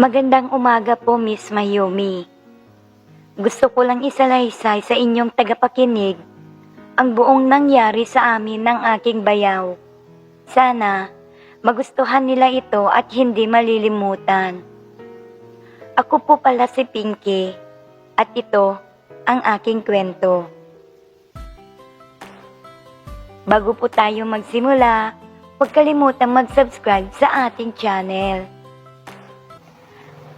Magandang umaga po, Miss Mayumi. Gusto ko lang isalaysay sa inyong tagapakinig ang buong nangyari sa amin ng aking bayaw. Sana magustuhan nila ito at hindi malilimutan. Ako po pala si Pinky at ito ang aking kwento. Bago po tayo magsimula, huwag kalimutang mag-subscribe sa ating channel.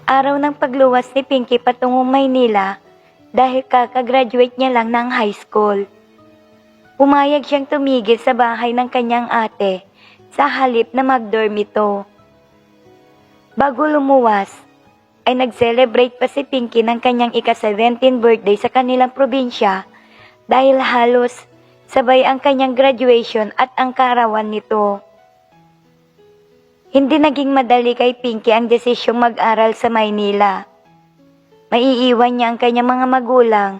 Araw ng pagluwas ni Pinky patungong Maynila dahil kakagraduate niya lang ng high school. Pumayag siyang tumigil sa bahay ng kanyang ate sa halip na mag-dorm ito. Bago lumuwas, ay nag-celebrate pa si Pinky ng kanyang ika-17 birthday sa kanilang probinsya dahil halos sabay ang kanyang graduation at ang kaarawan nito. Hindi naging madali kay Pinky ang desisyong mag-aral sa Maynila. Maiiwan niya ang kanyang mga magulang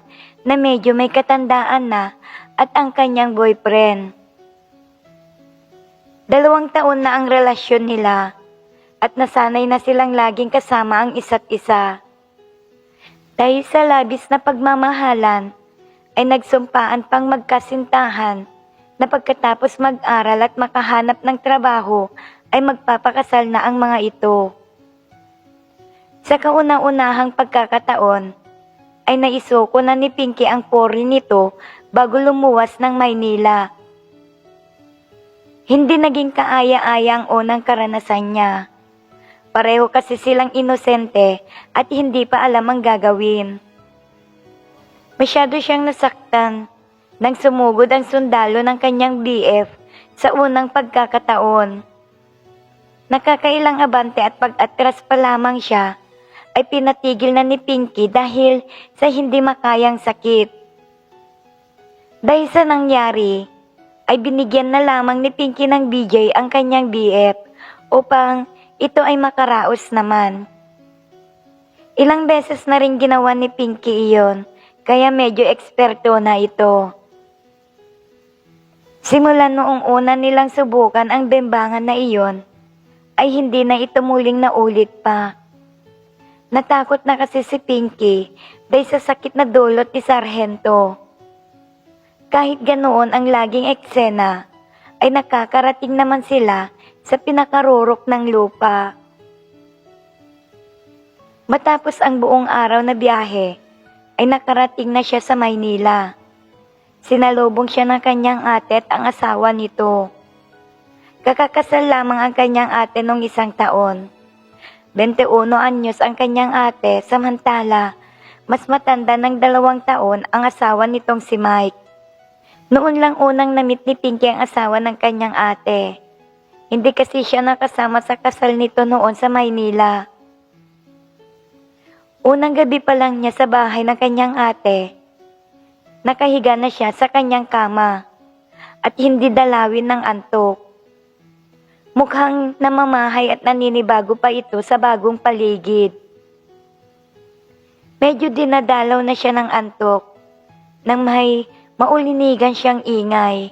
na medyo may katandaan na at ang kanyang boyfriend. 2 taon na ang relasyon nila at nasanay na silang laging kasama ang isa't isa. Dahil sa labis na pagmamahalan, ay nagsumpaan pang magkasintahan na pagkatapos mag-aral at makahanap ng trabaho ay magpapakasal na ang mga ito. Sa kauna-unahang pagkakataon, ay naisuko na ni Pinky ang pori nito bago lumuwas ng Maynila. Hindi naging kaaya-aya ang unang karanasan niya. Pareho kasi silang inosente at hindi pa alam ang gagawin. Masyado siyang nasaktan nang sumugod ang sundalo ng kanyang BF sa unang pagkakataon. Nakakailang abante at pag-atras pa lamang siya ay pinatigil na ni Pinky dahil sa hindi makayang sakit. Dahil sa nangyari, ay binigyan na lamang ni Pinky ng BJ ang kanyang BF upang ito ay makaraos naman. Ilang beses na rin ginawa ni Pinky iyon, kaya medyo eksperto na ito. Simula noong una nilang subukan ang bembangan na iyon, ay hindi na ito muling naulit pa. Natakot na kasi si Pinky dahil sa sakit na dulot ni Sargento. Kahit ganoon ang laging eksena, ay nakakarating naman sila sa pinakarurok ng lupa. Matapos ang buong araw na biyahe, ay nakarating na siya sa Maynila. Sinalubong siya ng kanyang ate at ang asawa nito. Kakakasal lamang ang kanyang ate nung 1 taon. 21 anyos ang kanyang ate, samantala mas matanda ng 2 taon ang asawa nitong si Mike. Noon lang unang namit ni Pinky ang asawa ng kanyang ate. Hindi kasi siya nakasama sa kasal nito noon sa Maynila. Unang gabi pa lang niya sa bahay ng kanyang ate, nakahiga na siya sa kanyang kama at hindi dalawin ng antok. Mukhang namamahay at naninibago pa ito sa bagong paligid. Medyo dinadalaw na siya ng antok nang may maulinigan siyang ingay.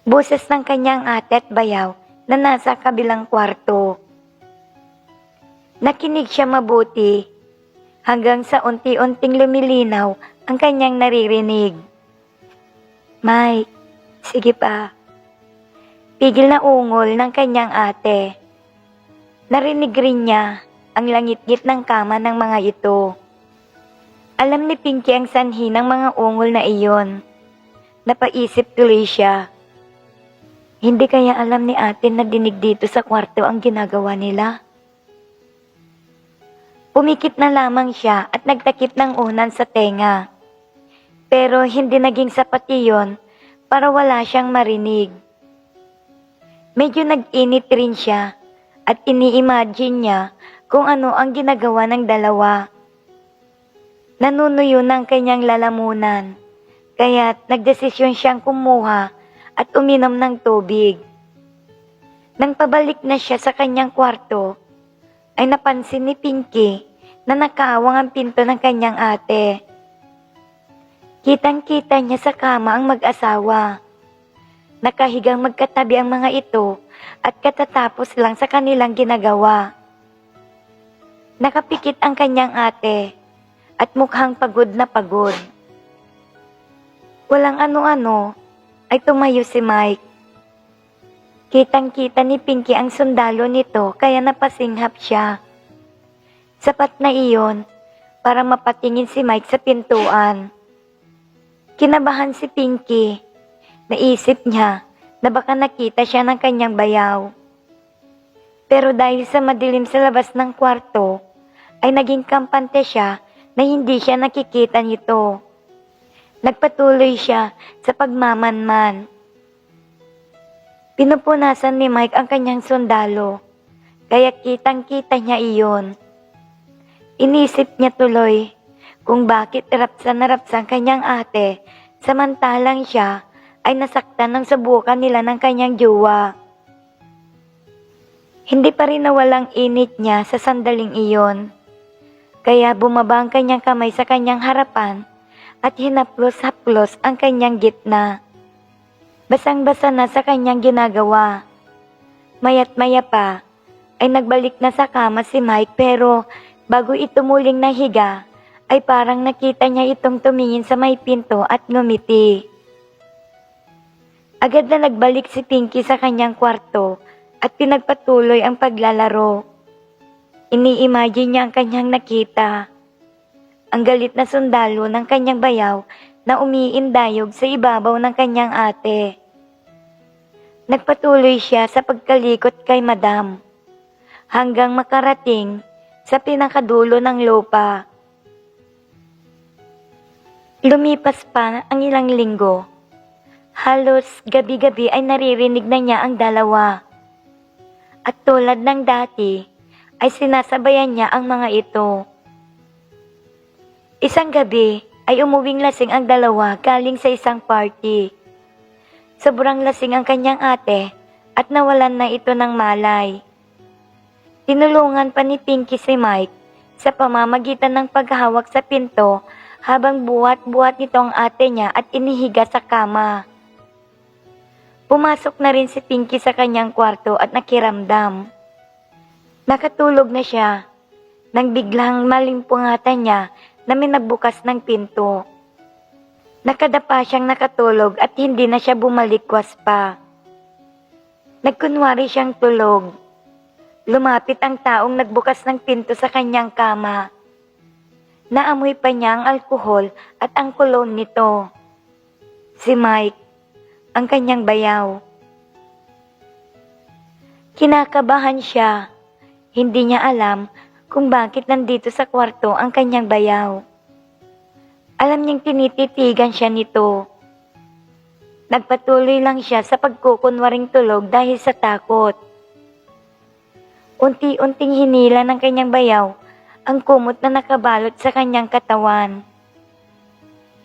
Boses ng kanyang ate at bayaw na nasa kabilang kwarto. Nakinig siya mabuti hanggang sa unti-unting lumilinaw ang kanyang naririnig. Mike, sige pa. Pigil na ungol ng kanyang ate. Narinig rin niya ang langit-ngit ng kama ng mga ito. Alam ni Pinky ang sanhi ng mga ungol na iyon. Napaisip tuloy siya. Hindi kaya alam ni ate na dinig dito sa kwarto ang ginagawa nila? Pumikit na lamang siya at nagtakip ng unan sa tenga. Pero hindi naging sapat iyon para wala siyang marinig. Medyo nag-init rin siya at ini-imagine niya kung ano ang ginagawa ng dalawa. Nanunuyo ng kanyang lalamunan, kaya't nagdesisyon siyang kumuha at uminom ng tubig. Nang pabalik na siya sa kanyang kwarto, ay napansin ni Pinky na nakaawang ang pinto ng kanyang ate. Kitang-kita niya sa kama ang mag-asawa. Nakahigang magkatabi ang mga ito at katatapos lang sa kanilang ginagawa. Nakapikit ang kanyang ate at mukhang pagod na pagod. Walang ano-ano ay tumayo si Mike. Kitang-kita ni Pinky ang sundalo nito kaya napasinghap siya. Sapat na iyon para mapatingin si Mike sa pintuan. Kinabahan si Pinky. Naisip niya na baka nakita siya ng kanyang bayaw. Pero dahil sa madilim sa labas ng kwarto, ay naging kampante siya na hindi siya nakikita nito. Nagpatuloy siya sa pagmamanman. Pinupunasan ni Mike ang kanyang sundalo, kaya kitang-kita niya iyon. Inisip niya tuloy kung bakit rapsa na rapsa ang kanyang ate, samantalang siya ay nasaktan ng sabukan nila ng kanyang jowa. Hindi pa rin nawalang init niya sa sandaling iyon. Kaya bumaba ang kanyang kamay sa kanyang harapan at hinaplos-haplos ang kanyang gitna. Basang-basa na sa kanyang ginagawa. Maya't maya pa ay nagbalik na sa kama si Mike pero bago ito muling nahiga ay parang nakita niya itong tumingin sa may pinto at ngumiti. Agad na nagbalik si Pinky sa kanyang kwarto at pinagpatuloy ang paglalaro. Ini-imagine niya ang kanyang nakita. Ang galit na sundalo ng kanyang bayaw na umiindayog sa ibabaw ng kanyang ate. Nagpatuloy siya sa pagkalikot kay Madam hanggang makarating sa pinakadulo ng lupa. Lumipas pa ang ilang linggo. Halos gabi-gabi ay naririnig na niya ang dalawa. At tulad ng dati, ay sinasabayan niya ang mga ito. Isang gabi ay umuwing lasing ang dalawa galing sa isang party. Sobrang lasing ang kanyang ate at nawalan na ito ng malay. Tinulungan pa ni Pinky si Mike sa pamamagitan ng paghawak sa pinto habang buhat-buhat nito ang ate niya at inihiga sa kama. Pumasok na rin si Pinky sa kanyang kwarto at nakiramdam. Nakatulog na siya nang biglang malimpungatan niya na may nagbukas ng pinto. Nakadapa siyang nakatulog at hindi na siya bumalikwas pa. Nagkunwari siyang tulog. Lumapit ang taong nagbukas ng pinto sa kanyang kama. Naamoy pa niya ang alkohol at ang cologne nito. Si Mike, ang kanyang bayaw. Kinakabahan siya. Hindi niya alam kung bakit nandito sa kwarto ang kanyang bayaw. Alam niyang tinititigan siya nito. Nagpatuloy lang siya sa pagkukunwaring tulog dahil sa takot. Unti-unting hinila ng kanyang bayaw ang kumot na nakabalot sa kanyang katawan.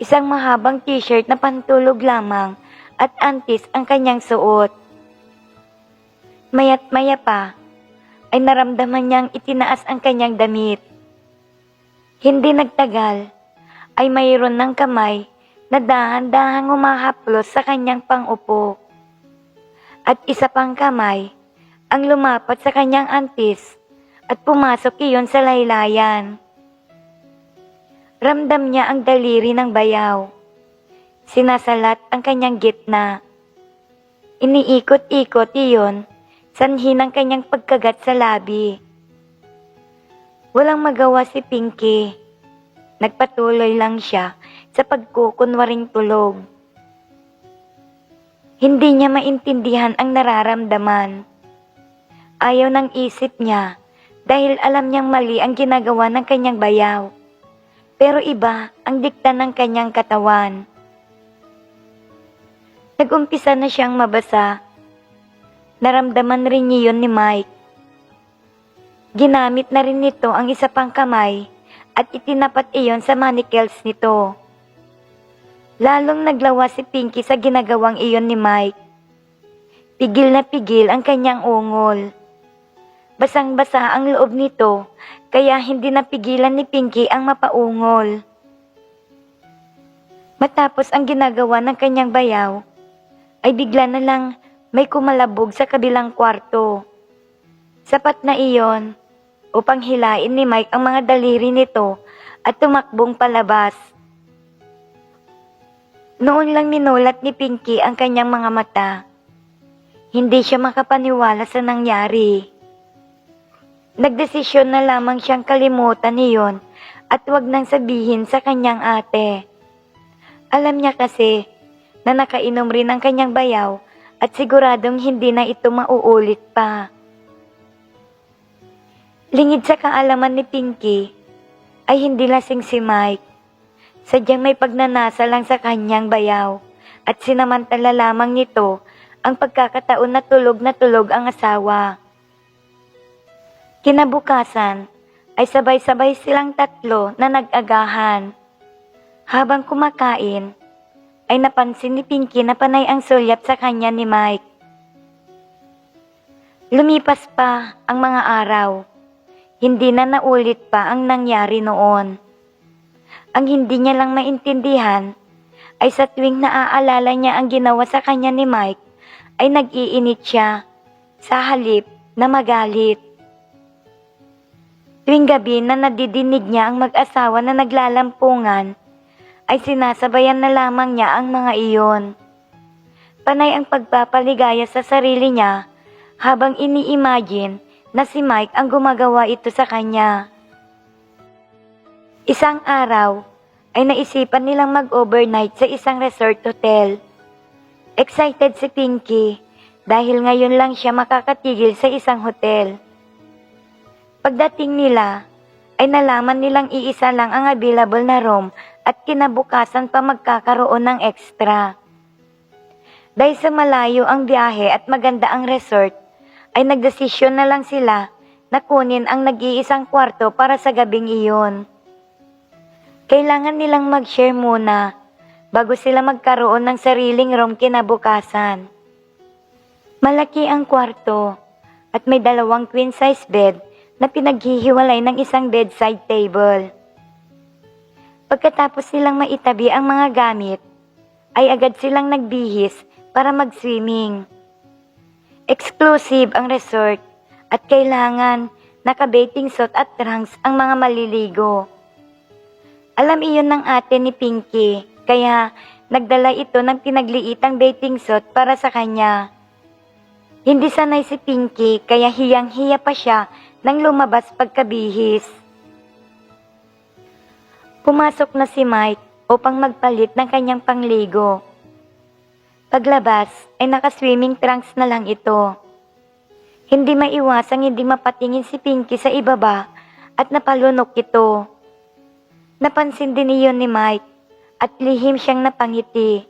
Isang mahabang t-shirt na pantulog lamang at antis ang kanyang suot. Maya't maya pa ay naramdaman niyang itinaas ang kanyang damit. Hindi nagtagal ay mayroon ng kamay na dahan-dahang humahaplos sa kanyang pang-upo. At isa pang kamay ang lumapat sa kanyang antis at pumasok iyon sa laylayan. Ramdam niya ang daliri ng bayaw. Sinasalat ang kanyang gitna. Iniikot-ikot iyon, sanhi ng kanyang pagkagat sa labi. Walang magawa si Pinky. Nagpatuloy lang siya sa pagkukunwaring tulog. Hindi niya maintindihan ang nararamdaman. Ayaw ng isip niya dahil alam niyang mali ang ginagawa ng kanyang bayaw. Pero iba ang dikta ng kanyang katawan. Nag-umpisa na siyang mabasa. Naramdaman rin niyon ni Mike. Ginamit na rin nito ang isa pang kamay at itinapat iyon sa manacles nito. Lalong naglawa si Pinky sa ginagawang iyon ni Mike. Pigil na pigil ang kanyang ungol. Basang-basa ang loob nito kaya hindi napigilan ni Pinky ang mapaungol. Matapos ang ginagawa ng kanyang bayaw, ay bigla na lang may kumalabog sa kabilang kwarto. Sapat na iyon upang hilain ni Mike ang mga daliri nito at tumakbong palabas. Noon lang minulat ni Pinky ang kanyang mga mata. Hindi siya makapaniwala sa nangyari. Nagdesisyon na lamang siyang kalimutan niyon at wag nang sabihin sa kanyang ate. Alam niya kasi na nakainom rin ang kanyang bayaw at siguradong hindi na ito mauulit pa. Lingid sa kaalaman ni Pinky ay hindi lasing si Mike. Sadyang may pagnanasa lang sa kanyang bayaw at sinamantala lamang nito ang pagkakataon na tulog ang asawa. Kinabukasan ay sabay-sabay silang tatlo na nag-agahan. Habang kumakain, ay napansin ni Pinky na panay ang sulyap sa kanya ni Mike. Lumipas pa ang mga araw. Hindi na naulit pa ang nangyari noon. Ang hindi niya lang maintindihan ay sa tuwing naaalala niya ang ginawa sa kanya ni Mike, ay nag-iinit siya sa halip na magalit. Tuwing gabi na nadidinig niya ang mag-asawa na naglalampungan, ay sinasabayan na lamang niya ang mga iyon. Panay ang pagpapaligaya sa sarili niya habang ini-imagine na si Mike ang gumagawa ito sa kanya. Isang araw ay naisipan nilang mag-overnight sa isang resort hotel. Excited si Pinky dahil ngayon lang siya makakatigil sa isang hotel. Pagdating nila ay nalaman nilang iisa lang ang available na room at kinabukasan pa magkakaroon ng extra. Dahil sa malayo ang biyahe at maganda ang resort, ay nagdesisyon na lang sila na kunin ang nag-iisang kwarto para sa gabing iyon. Kailangan nilang mag-share muna bago sila magkaroon ng sariling room kinabukasan. Malaki ang kwarto at may 2 queen-size bed na pinaghihiwalay ng isang bedside table. Pagkatapos nilang maitabi ang mga gamit, ay agad silang nagbihis para mag-swimming. Exclusive ang resort at kailangan naka-bathing suit at trunks ang mga maliligo. Alam iyon ng ate ni Pinky, kaya nagdala ito ng pinagliitang bathing suit para sa kanya. Hindi sanay si Pinky kaya hiyang-hiya pa siya nang lumabas pagkabihis. Pumasok na si Mike upang magpalit ng kanyang pangligo. Paglabas ay naka-swimming trunks na lang ito. Hindi maiwasang hindi mapatingin si Pinky sa ibaba at napalunok ito. Napansin din iyon ni Mike at lihim siyang napangiti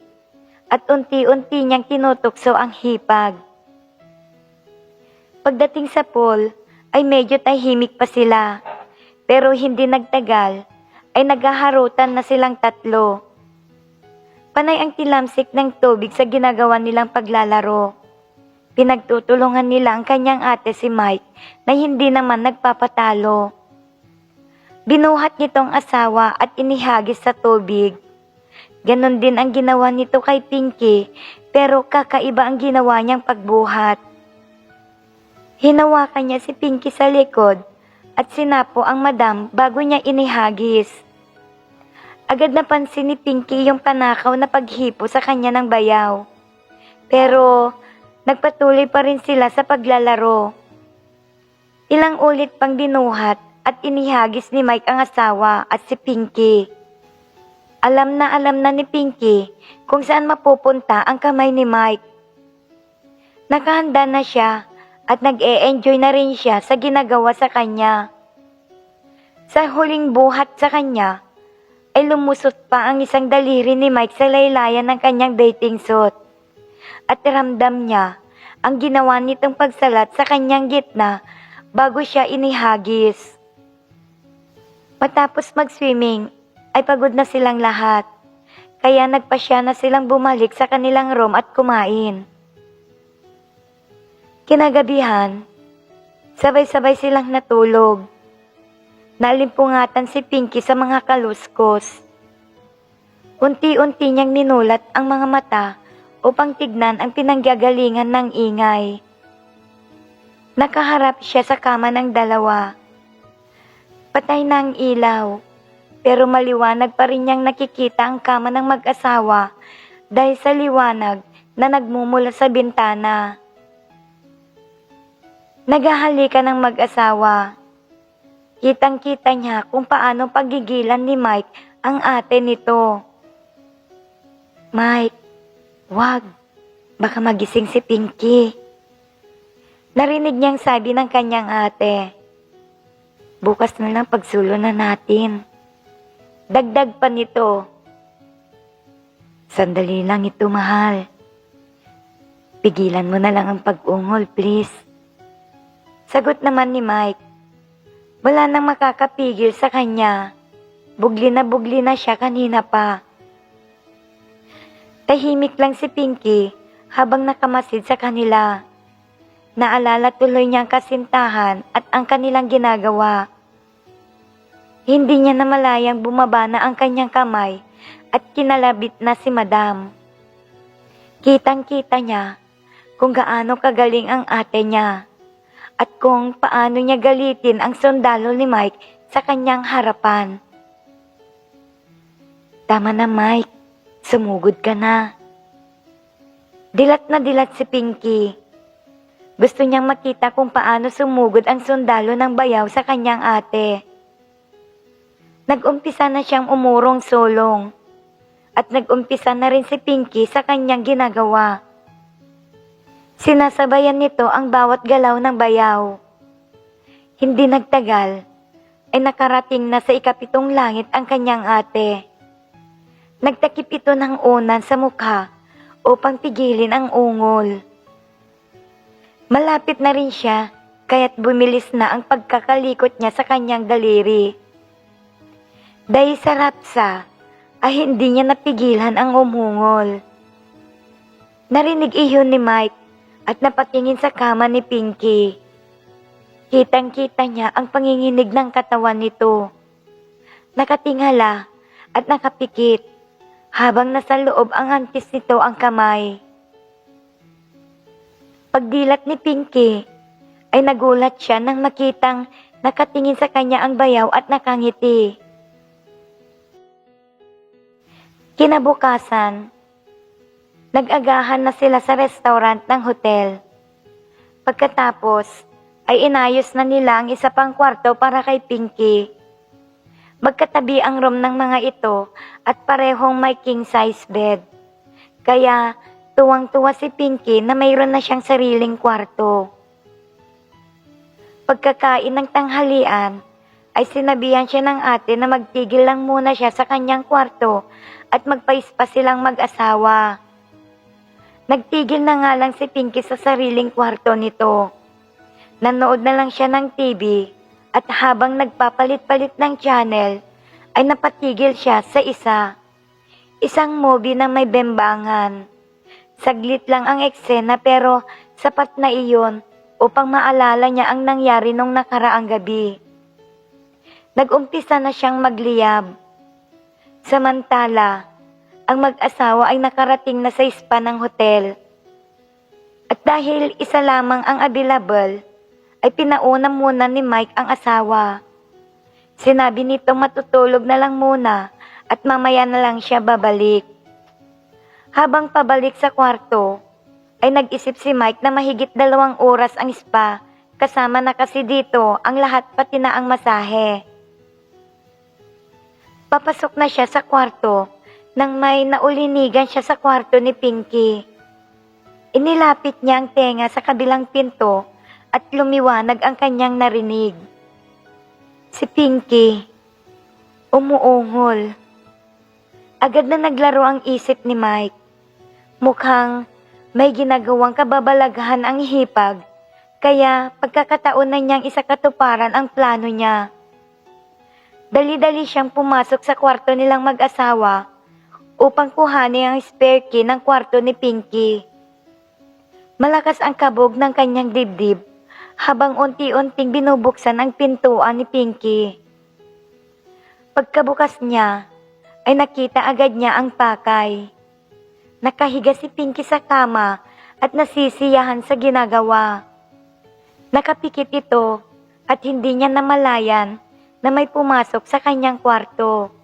at unti-unti niyang tinutokso ang hipag. Pagdating sa pool ay medyo tahimik pa sila pero hindi nagtagal ay naghaharutan na silang tatlo. Panay ang tilamsik ng tubig sa ginagawa nilang paglalaro. Pinagtutulungan nila ang kanyang ate si Mike na hindi naman nagpapatalo. Binuhat nitong asawa at inihagis sa tubig. Ganon din ang ginawa nito kay Pinky pero kakaiba ang ginawa niyang pagbuhat. Hinawakan niya si Pinky sa likod at sinapo ang madam bago niya inihagis. Agad napansin ni Pinky yung panakaw na paghipo sa kanya ng bayaw. Pero nagpatuloy pa rin sila sa paglalaro. Ilang ulit pang binuhat at inihagis ni Mike ang asawa at si Pinky. Alam na ni Pinky kung saan mapupunta ang kamay ni Mike. Nakahanda na siya at nag-e-enjoy na rin siya sa ginagawa sa kanya. Sa huling buhat sa kanya, ay lumusot pa ang isang daliri ni Mike sa laylayan ng kanyang bathing suit. At ramdam niya ang ginawa nitong pagsalat sa kanyang gitna bago siya inihagis. Matapos mag-swimming ay pagod na silang lahat, kaya nagpasya na silang bumalik sa kanilang room at kumain. Kinagabihan, sabay-sabay silang natulog. Nalimpungatan si Pinky sa mga kaluskos. Unti-unti niyang minulat ang mga mata upang tignan ang pinanggagalingan ng ingay. Nakaharap siya sa kama ng dalawa. Patay na ang ilaw, pero maliwanag pa rin niyang nakikita ang kama ng mag-asawa dahil sa liwanag na nagmumula sa bintana. Naghahalikan ng mag-asawa. Kitang-kita niya kung paano pagigilan ni Mike ang ate nito. Mike, wag. Baka magising si Pinky. Narinig niyang sabi ng kanyang ate. Bukas na lang pagsulo na natin. Dagdag pa nito. Sandali lang ito, mahal. Pigilan mo na lang ang pag-ungol, please. Sagot naman ni Mike. Wala nang makakapigil sa kanya. Bugli na siya kanina pa. Tahimik lang si Pinky habang nakamasid sa kanila. Naalala tuloy niya ang kasintahan at ang kanilang ginagawa. Hindi niya namalayang bumaba na ang kanyang kamay at kinalabit na si Madam. Kitang-kita niya kung gaano kagaling ang ate niya at kung paano niya galitin ang sundalo ni Mike sa kanyang harapan. Tama na, Mike. Sumugod ka na. Dilat na dilat si Pinky. Gusto niyang makita kung paano sumugod ang sundalo ng bayaw sa kanyang ate. Nag-umpisa na siyang umurong sulong at nag-umpisa na rin si Pinky sa kanyang ginagawa. Sinasabayan nito ang bawat galaw ng bayaw. Hindi nagtagal ay nakarating na sa ikapitong langit ang kanyang ate. Nagtakip ito ng unan sa mukha upang pigilin ang ungol. Malapit na rin siya, kaya't bumilis na ang pagkakalikot niya sa kanyang daliri. Dahil sa rapsa, ay hindi niya napigilan ang umungol. Narinig iyon ni Mike at napatingin sa kama ni Pinky. Kitang-kita niya ang panginginig ng katawan nito. Nakatingala at nakapikit habang nasa loob ang antis nito ang kamay. Pagdilat ni Pinky, ay nagulat siya nang makitang nakatingin sa kanya ang bayaw at nakangiti. Kinabukasan, nag-agahan na sila sa restaurant ng hotel. Pagkatapos, ay inayos na nila ang isa pang kwarto para kay Pinky. Magkatabi ang room ng mga ito at parehong may king-size bed. Kaya, tuwang-tuwa si Pinky na mayroon na siyang sariling kwarto. Pagkakain ng tanghalian, ay sinabihan siya ng ate na magtigil lang muna siya sa kanyang kwarto at magpaispa silang mag-asawa. Nagtigil na nga lang si Pinky sa sariling kwarto nito. Nanood na lang siya ng TV at habang nagpapalit-palit ng channel, ay napatigil siya sa isang movie na may bembangan. Saglit lang ang eksena pero sapat na iyon upang maalala niya ang nangyari nung nakaraang gabi. Nag-umpisa na siyang magliyab. Samantala, ang mag-asawa ay nakarating na sa spa ng hotel. At dahil isa lamang ang available, ay pinauna muna ni Mike ang asawa. Sinabi nito matutulog na lang muna at mamaya na lang siya babalik. Habang pabalik sa kwarto, ay nag-isip si Mike na mahigit 2 oras ang spa, kasama na kasi dito ang lahat pati na ang masahe. Papasok na siya sa kwarto nang may naulinigan siya sa kwarto ni Pinky. Inilapit niya ang tenga sa kabilang pinto at lumiwanag ang kanyang narinig. Si Pinky, umuungol. Agad na naglaro ang isip ni Mike. Mukhang may ginagawang kababalaghan ang hipag, kaya pagkakataon na niyang isakatuparan ang plano niya. Dali-dali siyang pumasok sa kwarto nilang mag-asawa upang kuhanin ang spare key ng kwarto ni Pinky. Malakas ang kabog ng kanyang dibdib habang unti-unting binubuksan ang pintuan ni Pinky. Pagkabukas niya, ay nakita agad niya ang pakay. Nakahiga si Pinky sa kama at nasisiyahan sa ginagawa. Nakapikit ito at hindi niya namalayan na may pumasok sa kanyang kwarto.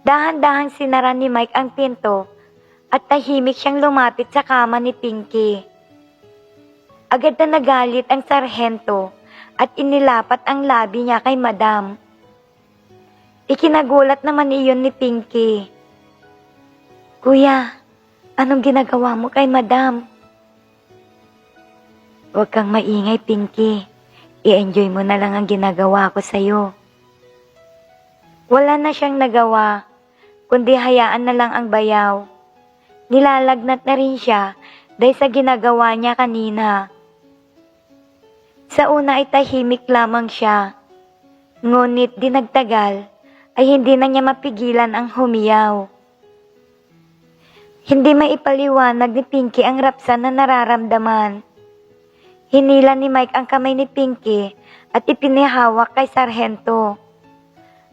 Dahan-dahang sinara ni Mike ang pinto at tahimik siyang lumapit sa kama ni Pinky. Agad na nagalit ang sarhento at inilapat ang labi niya kay Madam. Ikinagulat naman iyon ni Pinky. "Kuya, anong ginagawa mo kay Madam?" "Huwag kang maingay, Pinky. I-enjoy mo na lang ang ginagawa ko sa'yo." Wala na siyang nagawa, kundi hayaan na lang ang bayaw. Nilalagnat na rin siya dahil sa ginagawa niya kanina. Sa una ay tahimik lamang siya, ngunit di nagtagal ay hindi na niya mapigilan ang humiyaw. Hindi maipaliwanag ni Pinky ang rapsan na nararamdaman. Hinila ni Mike ang kamay ni Pinky at ipinahawak kay Sarhento.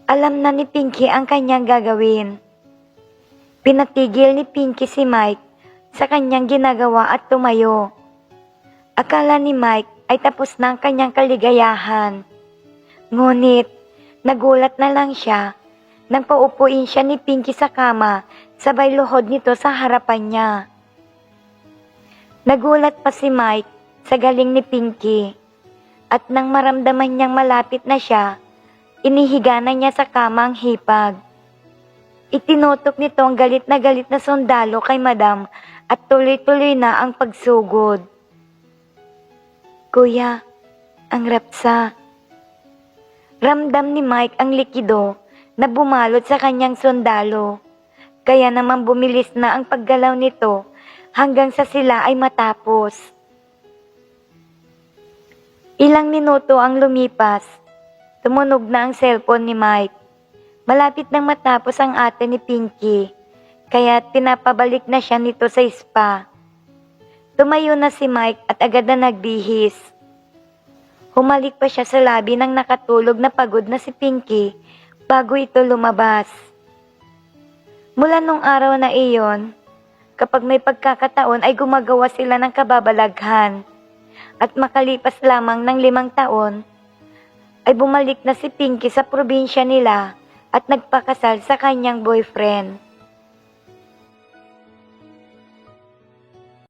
Alam na ni Pinky ang kanyang gagawin. Pinatigil ni Pinky si Mike sa kanyang ginagawa at tumayo. Akala ni Mike ay tapos na ang kanyang kaligayahan. Ngunit, nagulat na lang siya nang paupuin siya ni Pinky sa kama sabay luhod nito sa harapan niya. Nagulat pa si Mike sa galing ni Pinky at nang maramdaman niyang malapit na siya, inihiga na niya sa kama ang hipag. Itinutok nito ang galit na sundalo kay Madam at tuloy-tuloy na ang pagsugod. "Kuya, ang rapsa." Ramdam ni Mike ang likido na bumalot sa kanyang sundalo. Kaya naman bumilis na ang paggalaw nito hanggang sa sila ay matapos. Ilang minuto ang lumipas. Tumunog na ang cellphone ni Mike. Malapit nang matapos ang ate ni Pinky, kaya pinapabalik na siya nito sa spa. Tumayo na si Mike at agad na nagbihis. Humalik pa siya sa labi ng nakatulog na pagod na si Pinky bago ito lumabas. Mula nung araw na iyon, kapag may pagkakataon ay gumagawa sila ng kababalaghan. At makalipas lamang ng 5 taon, ay bumalik na si Pinky sa probinsya nila at nagpakasal sa kanyang boyfriend.